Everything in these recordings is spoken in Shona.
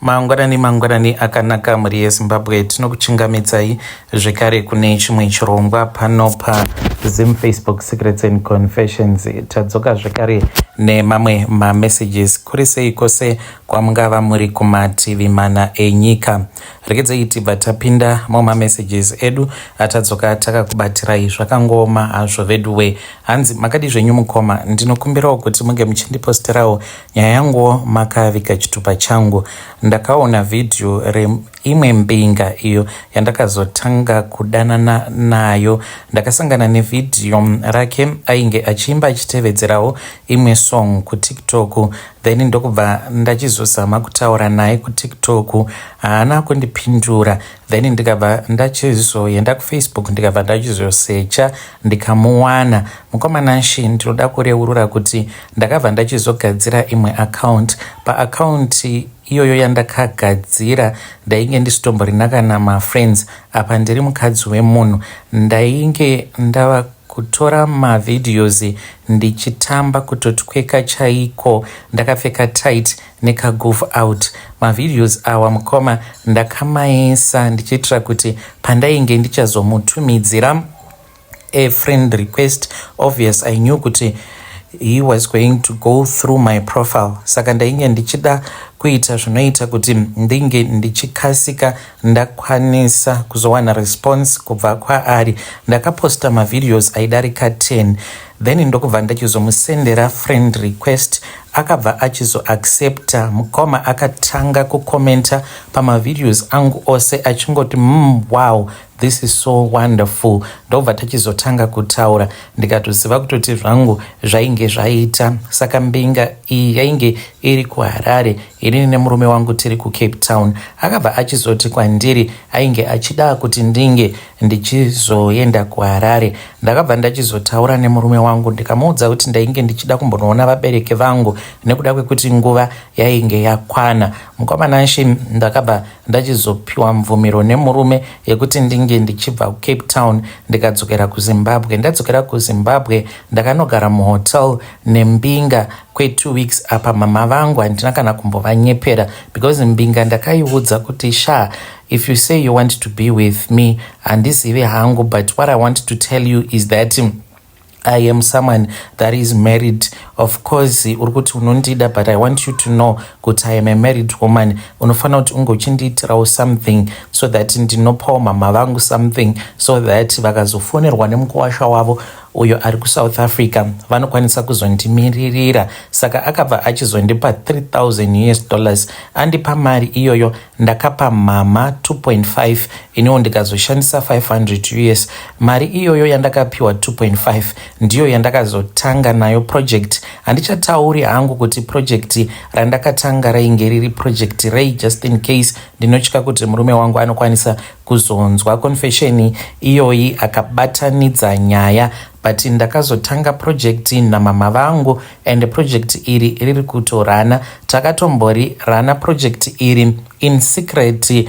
Mangwanani akanaka muri yeZimbabwe. Tinokuchingamidzai zvekare kune chimwe chirongwa pano paZim Facebook Secrets and Confessions. Tadzoka zvekare nemamwe mamessages kuri sei kwose kwamungava muri kumativi mana enyika. Regedzei tibva tapinda mumamessages edu atadzoka takakubatirai zvakangoma hazvo veduwe. Hanzi makadi zvenyu mukoma, ndinokumbirawo kuti munge muchindiposterawo nyaya yangu makaviga chitupa changu. Ndakaona video reimwe mbinga iyo yandakazotanga kudanana nayo. Ndakasangana nevidhio rake ainge achiimba achitevedzerawo imwe song kuTikTok, then ndokubva ndachizozama kutaura naye kuTikTok, haana kundipindura. Then ndikabva ndachizoenda kuFacebook ndikabva ndachizosecha ndikamuwana. Mukomana shi ndinoda kureurura kuti ndakabva ndachizogadzira imwe account. Pa-account iyoyo yandakagadzira ndainge ndisitomborina kana mafriends. Apa ndiri mukadzi wemunhu, ndainge ndava kutora mavideos ndichitamba kutotweka chaiko, ndakapfeka tight nekagoof out. Mavideos awa mukoma ndakamaisa ndichitira kuti pandainge ndichazomutumidzira a friend request, obvious I knew kuti he was going to go through my profile. Saka ndainge ndichida kuita zvinoita kuti ndinge ndichikasika ndakwanisa kuzowana response kubva kwaari. Ndakaposta mavideos aidarika 10, then ndokubva ndachizomusendera friend request, akabva achizoaccepta. Mukoma akatanga kukomenta pamavideos angu ose achingoti wow, this is so wonderful. Ndobva tachizotanga kutaura, ndikatoziva kutoti zvangu zvainge zvaita. Saka mbinga iyi yainge iri kuHarare, ini nemurume wangu tiri kuCape Town. Akabva achizoti kwandiri ainge achida kuti ndinge ndichizoenda kuHarare. Ndakabva ndachizotaura nemurume wangu ndikamuudza kuti ndainge ndichida kumbonoona vabereki vangu nekuda kwekuti nguva yainge yakwana. Mukomana shi ndakabva ndachizopiwa mvumiro nemurume yekuti ndinge ndichibva kuCape Town ndikadzokera kuZimbabwe. Ndadzokera kuZimbabwe ndakanogara muhotel nembinga kwe2 weeks. Apa mama vangu handina kana kumbovanyepera because mbinga ndakaiudza kuti if you say you want to be with me, handizivi hangu, but what I want to tell you is that I am someone that is married. Of course, urikuti unondida, but I want you to know kuti I am a married woman. Unofana kuti unge uchindiitirawo something so that ndinopawo mama vangu something so that vakazofonerwa nemukuwasha wavo uyo ari kuSouth Africa vanokwanisa kuzondimiririra. Saka akabva achizondipa $3,000. Andipa mari iyoyo, ndakapa mama 2.5, iniwo ndikazoshandisa $500. Mari iyoyo yandakapiwa 2.5 ndiyo yandakazotanga nayo project. Handichatauri hangu kuti project randakatanga rainge riri project rei, just in case ndinotya kuti murume wangu anokwanisa kuzonzwa confession iyoyi akabatanidza nyaya. But ndakazotanga project namama vangu, and project iri riri kutorana. Takatombori rana project iri in secret,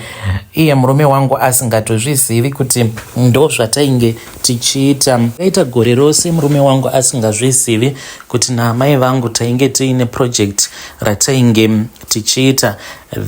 iye murume wangu asingatozvizivi kuti ndo zvatainge tichiita. Kaita gore rose murume wangu asingazvizivi kuti naamai vangu tainge tiine project ratainge tichiita.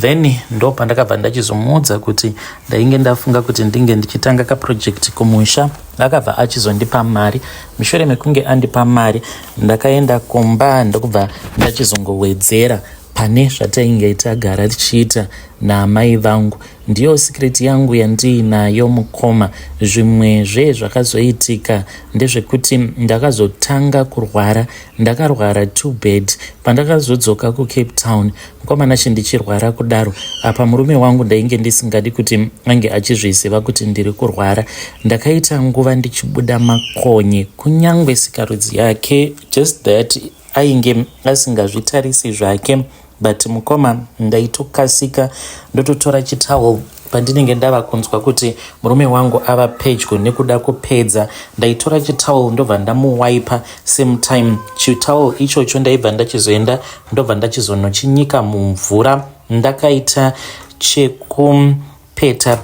Then ndo pandakabva ndachizomuudza kuti ndainge ndafunga kuti ndinge ndichitanga kaproject kumusha. Akabva achizondipa mari. Mushure mekunge andipa mari, ndakaenda kumba ndokubva ndachizongowedzera pane zvatainge tagara tichiita naamai vangu. Ndiyo secret yangu yandiinayo mukoma. Zvimwezve zvakazoitika ndezvekuti ndakazotanga kurwara. Ndakarwara 2 bed pandakazodzoka kuCape Town. Mukomana chindichirwara kudaro, apa murume wangu ndainge ndisingadi kuti ange achizviziva kuti ndiri kurwara. Ndakaita nguva ndichibuda makonye, kunyangwe sikarudzi yake, just that ainge asingazvitarisi zvake. But mukoma ndaitokasika ndototora chitawel pandinenge ndava kunzwa kuti murume wangu ava pedyo nekuda kupedza. Ndaitora chitawel ndobva ndamuwipa. Same time chitawel ichocho ndaibva ndachizoenda ndobva ndachizonochinyika mumvura. Ndakaita chekumupeta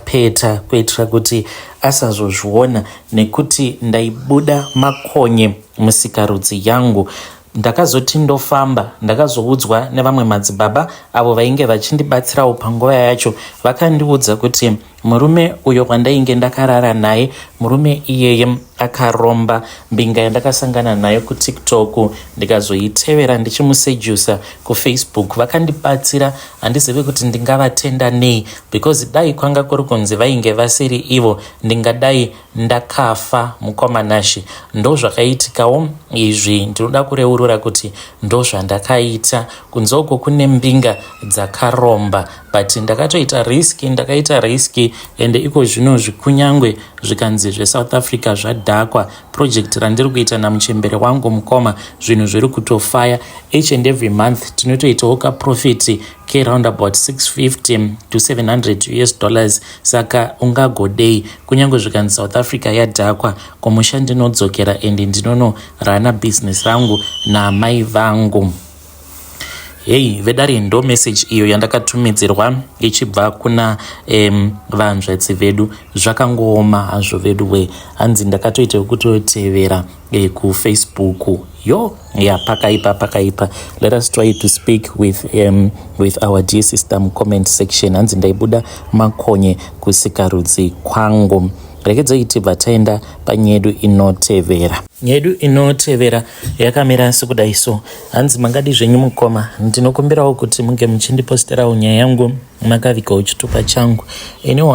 kuitira kuti asazozviona nekuti ndaibuda makonye musikarudzi yangu. ndakazoti ndofamba ndakazoudzwa nevamwe madzibaba avo vainge vachindibatsirawo panguva yacho. Vakandiudza kuti murume uyo wandainge ndakarara naye, murume iyeye akaromba mbinga yandakasangana nayo kuTikTok, ndikazoitevera ndichimusejusa kuFacebook. Vakandibatsira, handizivi kuti ndingavatenda nei, because dai kwanga kuri kunzi vainge vasiri ivo ndingadai ndakafa mukomanashi. Ndo zvakaitikawo izvi. Ndinoda kureurura kuti ndo zvandakaita. Kunze uko kune mbinga dzakaromba, but ndakaita riski ende iko zvino zvikunyangwe zvikanzi zveSouth Africa zvadhakwa. Project randiri kuita namuchembere wangu mukoma zvinhu zviri kutofaya. Each and every month tinotoitawo kaprofiti around about $650 to $700 saka ungagodei. Kunyange zvikanzi South Africa yadhakwa, kumusha ndinodzokera ende ndinonorana business rangu naamai vangu. Hey, vedari ndo message iyo yandakatumidzirwa ichibva kuna vanzvadzi vedu. Zvakangooma hazvo vedu we, hanzi ndakatoita kutotevera kuFacebook. Pakaipa. Let us try to speak with our dear system comment section. Hanzi ndaibuda makonye kusikarudzi kwangu. Rekedza tibva taenda panyedu inotevera. Nyedu inotevera yakamira sekudaiso. Hanzi mangadi zvenyu mukoma, ndinokumbirawo kuti munge muchindiposterawo nyaya yangu makavikawo chitupa changu.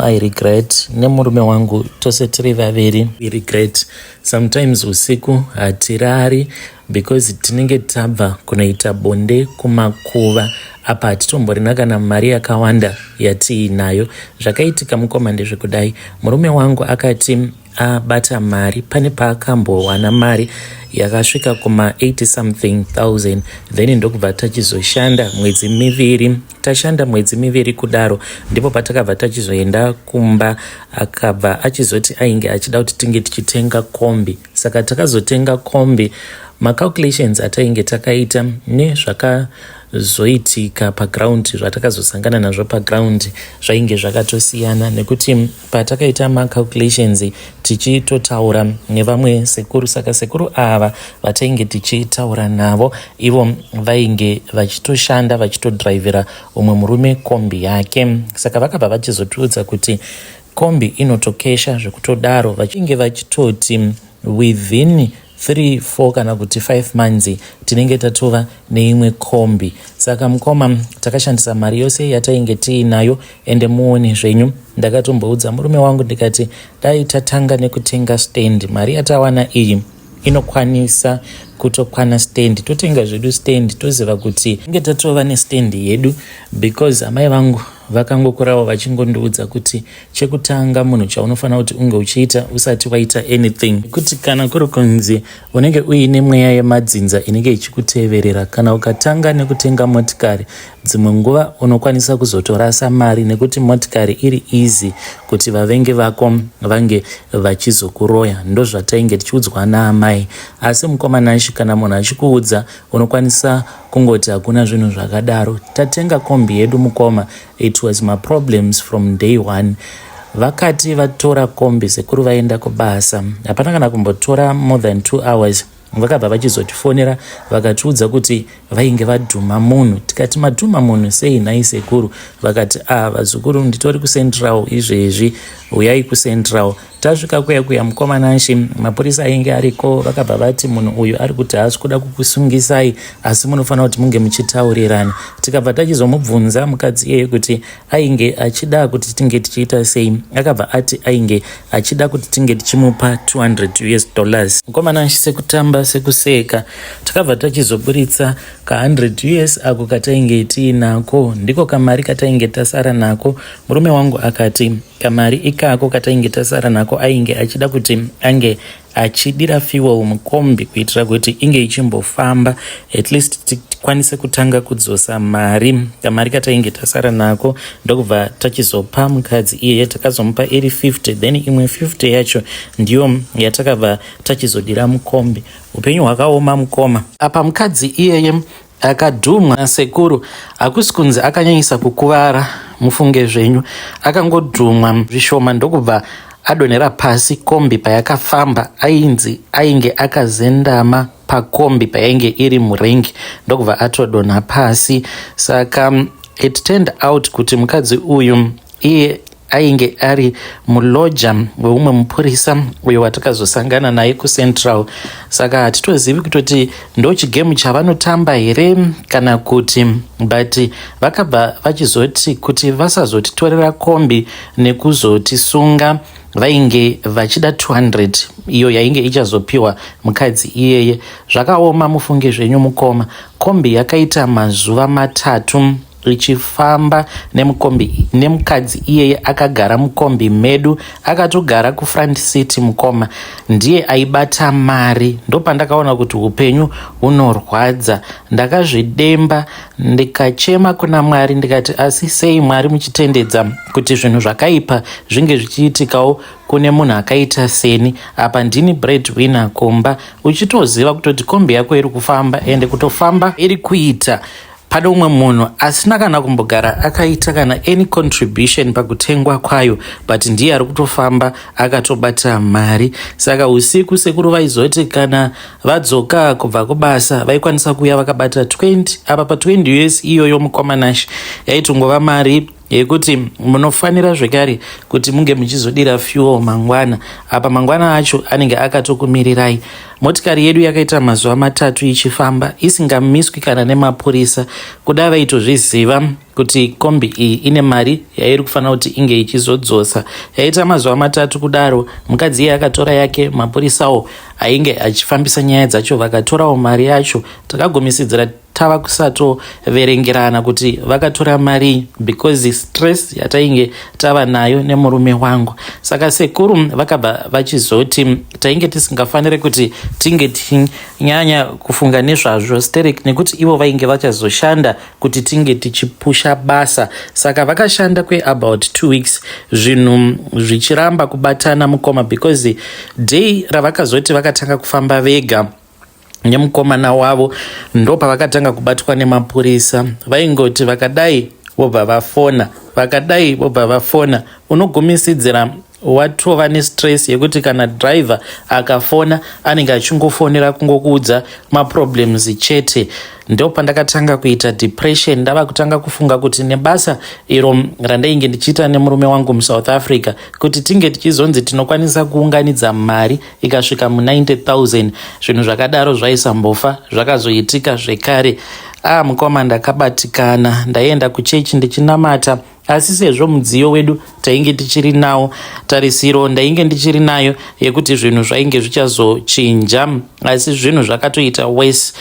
I regret, nemurume wangu tose tiri vaviri we regret. Sometimes usiku hatirari because tinenge tabva kunoita bonde kumakuva. Apa hatitomborina kana mari yakawanda yatiinayo. Zvakaitika mukoma ndezvekudai, murume wangu akati abata mari, pane paakambowana mari yakasvika kuma 80 something thousand, then ndokubva tachizoshanda mwedzi miviri. Tashanda mwedzi miviri kudaro ndipo patakabva tachizoenda kumba. Akabva achizoti ainge achida kuti tinge tichitenga kombi, saka takazotenga kombi. Macalculations atainge takaita nezvakazoitika paground, zvatakazosangana nazvo paground zvainge zvakatosiyana, nekuti patakaita macalculations tichitotaura nevamwe sekuru, saka sekuru ava vatainge tichitaura navo ivo vainge vachitoshanda vachitodrivera umwe murume kombi yake. Saka vakabva vachizotiudza kuti kombi inotokesha zvekutodaro, vachinge vachitoti within 3-4 kana kuti 5 months tinenge tatova neimwe kombi. Saka mukoma takashandisa mari yose yatainge tiinayo. Ende muone zvenyu, ndakatomboudza murume wangu ndikati dai tatanga nekutenga stand, mari yatawana iyi inokwanisa kutokwana stand, totenga zvedu stand toziva kuti inge tatova nestand yedu, because amai vangu vakangokurawo vachingondiudza kuti chekutanga munhu chaunofanira kuti unge uchiita usati waita anything, kuti kana kuri kunzi unenge uine mweya yemadzinza inenge ichikuteverera, kana ukatanga nekutenga motikari dzimwe nguva unokwanisa kuzotorasa mari, nekuti motikari iri easy kuti vavengi vako vange vachizokuroya. Ndo zvatainge tichiudzwa naamai. Asi mukomanashi kana munhu achikuudza unokwanisa kungoti hakuna zvinhu zvakadaro. Tatenga kombi yedu mukoma, it was my problems from day one. Vakati vatora kombi sekuru vaenda kubasa, hapana kana kumbotora more than 2 hours vakabva vachizotifonera vakatiudza kuti vainge vadhuma munhu. Tikati madhuma munhu sei nhai sekuru? Vakati vazukuru nditori kuCentral izvezvi, uyai kuCentral. Tasvika kuya mukomanashi, mapurisa ainge ariko, vakabva vati munhu uyu ari kuti haasi kuda kukusungisai asi munofanira kuti munge muchitaurirana. Tikabva tachizomubvunza mukadzi iyeye kuti ainge achida kuti tinge tichiita sei. Akabva ati ainge achida kuti tinge tichimupa $200. Mukomanashi sekutamba sekuseka takabva tachizoburitsa ka$100 ako katainge tiinako, ndiko kamari katainge tasara nako. Murume wangu akati kamari ikako katainge tasara nako ainge achida kuti ange achidira fuel mukombi kuitira kuti inge ichimbofamba, at least tikwanise kutanga kudzosa mari. Kamari katainge tasara nako ndokubva tachizopa mukadzi iye, takazomupa iri 50, then imwe 50 yacho ndiyo yatakabva tachizodira mukombi. Upenyu hwakaoma mukoma. Apa mukadzi iyeye akadhumwa nasekuru, hakusi kunzi akanyanyisa kukuvara, mufunge zvenyu, akangodhumwa zvishoma ndokubva adonhera pasi. Kombi payakafamba ainzi ainge akazendama pakombi payainge iri murengi ndokubva atodonha pasi. Saka it turned out kuti mukadzi uyu iye ainge ari muloja weumwe mupurisa uyo watakazosangana naye kuCentral. Saka hatitozivi kutoti ndo chigemu chavanotamba here kana kuti, but vakabva vachizoti kuti vasazotitorera kombi nekuzotisunga vainge vachida 200 iyo yainge ichazopiwa mukadzi iyeye. Zvakaoma mufunge zvenyu mukoma. Kombi yakaita mazuva 3 ichifamba nemukadzi iyeye akagara mukombi medu, akatogara kufront seat. Mukoma ndiye aibata mari. Ndopandakaona kuti upenyu hunorwadza. Ndakazvidemba ndikachema kuna Mwari ndikati asi sei Mwari muchitendedza kuti zvinhu zvakaipa zvinge zvichiitikawo kune munhu akaita seni. Apa ndini breadwinner kumba, uchitoziva kutoti kombi yako iri kufamba ende kutofamba iri kuita pane umwe munhu asina kana kumbogara akaita kana any contribution pakutengwa kwayo, but ndiye ari kutofamba akatobata mari. Saka usiku sekuru vaizoti kana vadzoka kubva kubasa vaikwanisa kuuya vakabata 20. Apa pa20 US iyoyo mukomanashi yaitongova mari yekuti munofanira zvekare kuti munge muchizodira fuel mangwana. Apa mangwana acho anenge akatokumirirai. Motikari yedu yakaita mazuva 3 ichifamba isingamiswi kana nemapurisa, kuda vaitozviziva kuti kombi iyi ine mari yairi kufanira kuti inge ichizodzosa. Yaita mazuva 3 kudaro, mukadzi iye akatora yake, mapurisawo ainge achifambisa nyaya dzacho vakatorawo mari yacho. Takagomisidzira tava kusatoverengerana kuti vakatora mari because stress yatainge tava nayo nemurume wangu. Saka sekuru vakabva vachizoti tainge tisingafanire kuti tinge tinyanya kufunga nezvazvo sterek, nekuti ivo vainge vachazoshanda kuti tinge tichipusha basa. Saka vakashanda about 2 weeks zvinhu zvichiramba kubatana mukoma, because day ravakazoti vakatanga kufamba vega nemukomana wavo ndopa vakatanga kubatwa nemapurisa. Vaingoti vakadai vobva vafona, vakadai vobva vafona. Unogumisidzira watova nestress yekuti kana driver akafona anenge achingofonera kungokuudza maproblems chete. Ndo pandakatanga kuita depression. Ndava kutanga kufunga kuti nebasa iro randainge ndichiita nemurume wangu muSouth Africa kuti tinge tichizonzi tinokwanisa kuunganidza mari ikasvika mu90,000, zvinhu zvakadaro zvaisambofa zvakazoitika zvekare. Mukoma ndakabatikana, ndaenda kuchechi ndichinamata. Asi sezvo mudziyo wedu tainge tichiri nawo, tarisiro ndainge ndichiri nayo yekuti zvinhu zvainge zvichazochinja, asi zvinhu zvakatoita worse.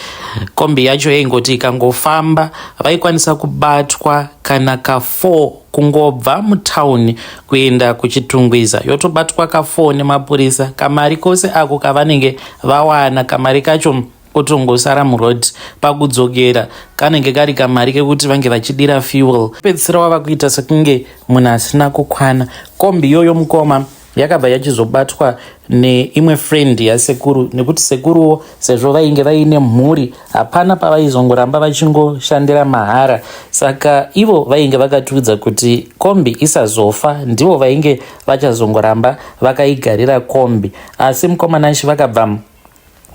Kombi yacho yaingoti ikangofamba vaikwanisa kubatwa kana ka4 kungobva mutauni kuenda kuchitungwiza, yotobatwa ka4 nemapurisa. Kamari kose ako kavanenge vawana, kamari kacho kutongosara muroad. Pakudzokera kanenge kari kamari kekuti vange vachidira fuel. Pedzisira wava kuita sekunge munhu asina kukwana. Kombi yoyo mukoma yakabva yachizobatwa neimwe friend yasekuru, nekuti sekuruwo sezvo vainge vaine mhuri hapana pavaizongoramba vachingoshandira mahara. Saka ivo vainge vakatiudza kuti kombi isazofa ndivo vainge vachazongoramba vakaigarira kombi. Asi mukomanashi vakabva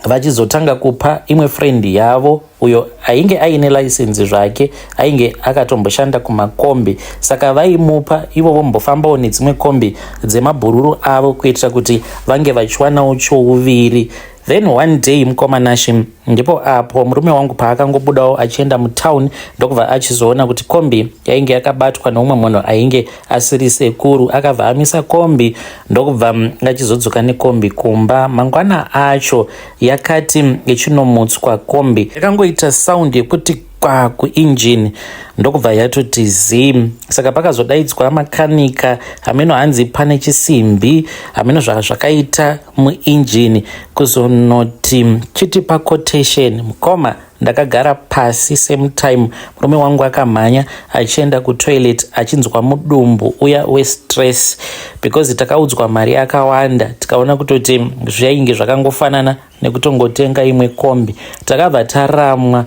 vachizotanga kupa imwe friend yavo uyo ainge aine license zvake, ainge akatomboshanda kumakombi. Saka vaimupa ivo vombofambawo nedzimwe kombi dzemabhururu avo kuitira kuti vange vachiwanawo chouviri. Then one day mukomanashi ndipo apo murume wangu paakangobudawo achienda mutown ndokubva achizoona kuti kombi yainge yakabatwa neumwe munhu ainge asiri sekuru. Akabva amisa kombi ndokubva achizodzoka nekombi kumba. Mangwana acho yakati ichinomutswa kombi yakangoita sound yekuti kuinjini ndokubva yatoti zim. Saka pakazodaidzwa makanika ameno hanzi pane chisimbi ameno zvakaita muinjini kuzonoti chitipa quotation. Mukoma ndakagara pasi same time murume wangu akamhanya achienda kutoilet achinzwa mudumbu uya westress, because takaudzwa mari akawanda. Tikaona kutoti zvainge zvakangofanana nekutongotenga imwe kombi. Takabva taramwa,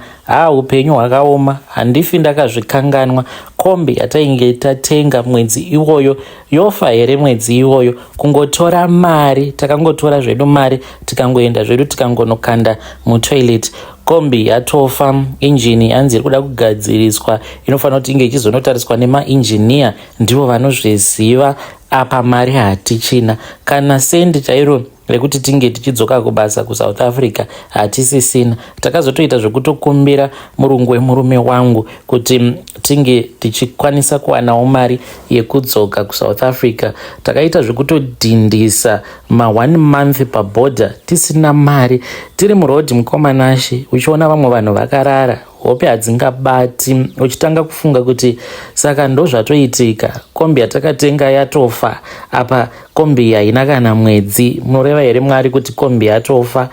upenyu hwakaoma. Handifi ndakazvikanganwa. Kombi yatainge tatenga mwedzi iwoyo yofa here mwedzi iwoyo. Kungotora mari, takangotora zvedu mari tikangoenda zvedu takangonokanda mutoilet kombi yatofa, injini yanzi iri kuda kugadziriswa, inofanira kuti inge ichizonotariswa nemainjiniya, ndivo vanozviziva. Apa mari hatichina, kana sendi chairo rekuti tinge tichidzoka kubasa kuSouth Africa hatisisina. Takazotoita zvekutokumbira murungu wemurume wangu kuti tinge tichikwanisa kuwanawo mari yekudzoka kuSouth Africa. Takaita zvekutodhindisa ma1 month pabhodha tisina mari, tiri murodhi mukomanashi, uchiona vamwe vanhu vakarara, hope hadzingabati, uchitanga kufunga kuti saka ndo zvatoitika. Kombi yatakatenga yatofa, apa kombi haina kana mwedzi. Munoreva here Mwari kuti kombi yatofa?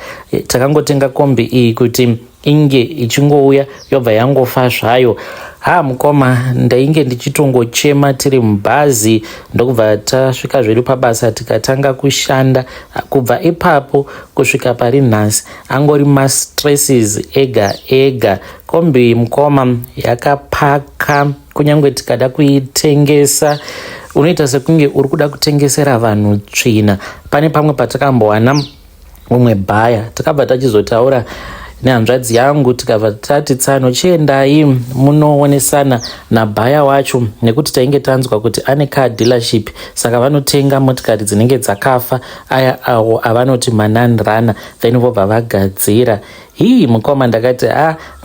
Takangotenga kombi iyi kuti inge ichingouya yobva yangofa zvayo. Mukoma, ndainge ndichitongochema tiri mubhazi, ndokubva tasvika zvedu pabasa tikatanga kushanda. Kubva ipapo kusvika pari nhasi angori mastresses ega ega. Kombi mukoma yakapaka, kunyange tikada kuitengesa unoita sekunge uri kuda kutengesera vanhu tsvina. Pane pamwe patakambowana umwe bhaya, takabva tachizotaura nehanzvadzi yangu tikabva tati tsano chiendai munoonesana nabhaya wacho, nekuti tainge tanzwa kuti ane car dealership, saka vanotenga motikari dzinenge dzakafa, aya awo avanoti mananrana, then vobva vagadzira. Mukoma ndakati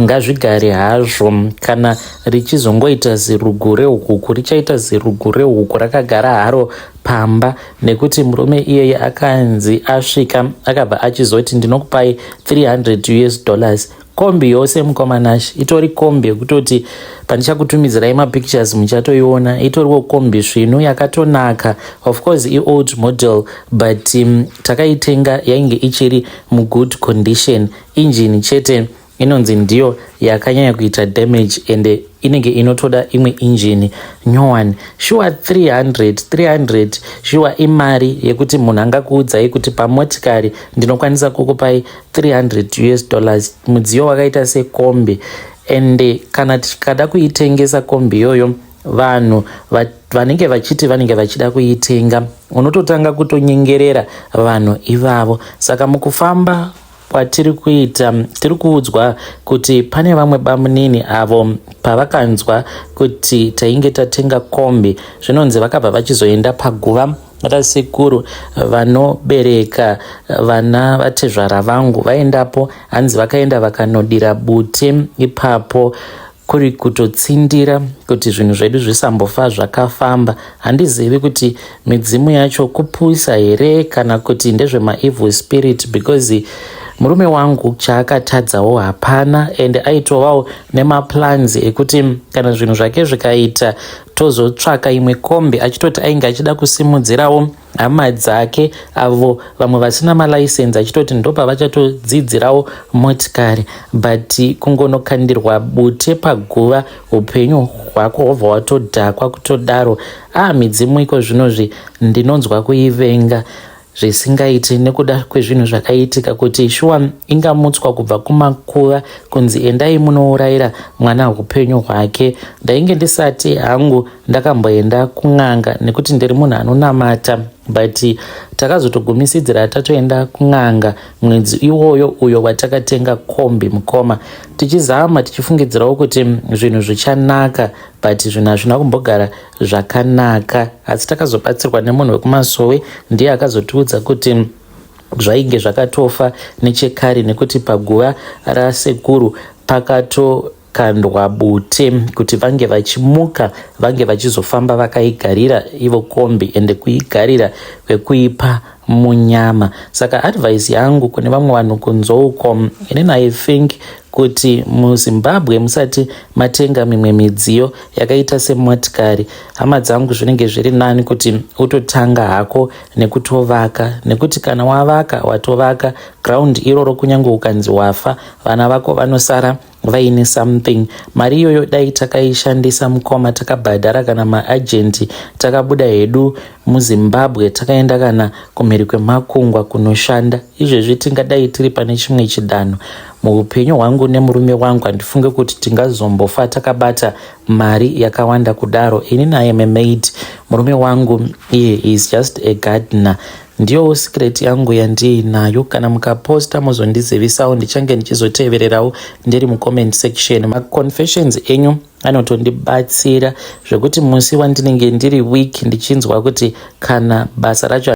ngazvigare hazvo, kana richizongoita zirugure huku richaita zirugure huku, rakagara haro pamba, nekuti murume iyeye akanzi asvika akabva achizoti ndinokupai $300. Kombi yose mukomanashi, itori kombi yekutoti pandichakutumidzirai mapictures muchatoiona, itoriwo kombi svinu yakatonaka. Of course old model, but takaitenga yainge ichiri mugood condition. Injini chete inonzi ndiyo yakanyanya kuita damage, and inenge inotoda imwe injini nyowani. Sure 300 sure imari yekuti munhu angakuudzai kuti pamotikari ndinokwanisa kukupai $300 mudziyo wakaita sekombi. And kana tikada kuitengesa kombi yoyo, vanhu vanenge vachiti vanenge vachida kuitenga, unototanga kutonyengerera vanhu ivavo. Saka mukufamba kwatiri kuita, tiri kuudzwa kuti pane vamwe bamunini avo pavakanzwa kuti tainge tatenga kombi, zvinonzi vakabva vachizoenda paguva rasekuru vanobereka vana vatezvara vangu, vaendapo, hanzi vakaenda vakanodira bute ipapo, kuri kutotsindira kuti zvinhu zvedu zvisambofa zvakafamba. Handizivi kuti midzimu yacho kupuyisa here kana kuti ndezvemaevil spirit, because murume wangu chaakatadzawo hapana, and aitovawo nemaplans ekuti kana zvinhu zvake zvikaita tozotsvaka imwe kombi, achitoti ainge achida kusimudzirawo hama dzake avo vamwe vasina malaisensi, achitoti ndopa vachatodzidzirawo motikari. But kungonokandirwa bute paguva, upenyu hwako hwobva watodhakwa kutodaro. Midzimu iko zvinozvi ndinonzwa kuivenga zvisingaiti nekuda kwezvinhu zvakaitika, kuti shuwa ingamutswa kubva kumakuva kunzi endai munourayira mwana upenyu hwake. Ndainge ndisati hangu ndakamboenda kun'anga nekuti ndiri munhu anonamata, but takazotogumisidzira tatoenda kun'anga mwedzi iwoyo uyo watakatenga kombi mukoma, tichizama tichifungidzirawo kuti zvinhu zvichanaka, but zvinhu hazvina kumbogara zvakanaka. Asi takazobatsirwa nemunhu wekumasowe, ndiye akazotiudza kuti zvainge zvakatofa nechekare, nekuti paguva rasekuru pakatokandwa bute kuti vange vachimuka, vange vachizofamba vakaigarira ivo kombi, ende kuigarira kwekuipa munyama. Saka advice yangu kune vamwe vanhu kunzouko, inini I think kuti muZimbabwe musati matenga mimwe midziyo yakaita semotikari, hama dzangu zvinenge zviri nani kuti utotanga hako nekutovaka, nekuti kana wavaka watovaka ground iroro, kunyange ukanzi wafa vana vako vanosara vaine something. Mari iyoyo dai takaishandisa mukoma, takabhadhara kana maagenti, takabuda hedu muZimbabwe takaenda kana kumhiri kwemakungwa kunoshanda, izvezvi tingadai tiri pane chimwe chidanho. Muupenyu hwangu nemurume wangu handifunge kuti tingazombofa takabata mari yakawanda kudaro. Ini naye am a maid, murume wangu iye is just a gardener. ndiyo secret yangu yandinayo. Kana mukaposta muzondizivisawo, ndichange ndichizotevererawo ndiri mucomment section. Maconfessions enyu anotondibatsira zvekuti musi wandinenge ndiri weak ndichinzwa kuti kana basa racho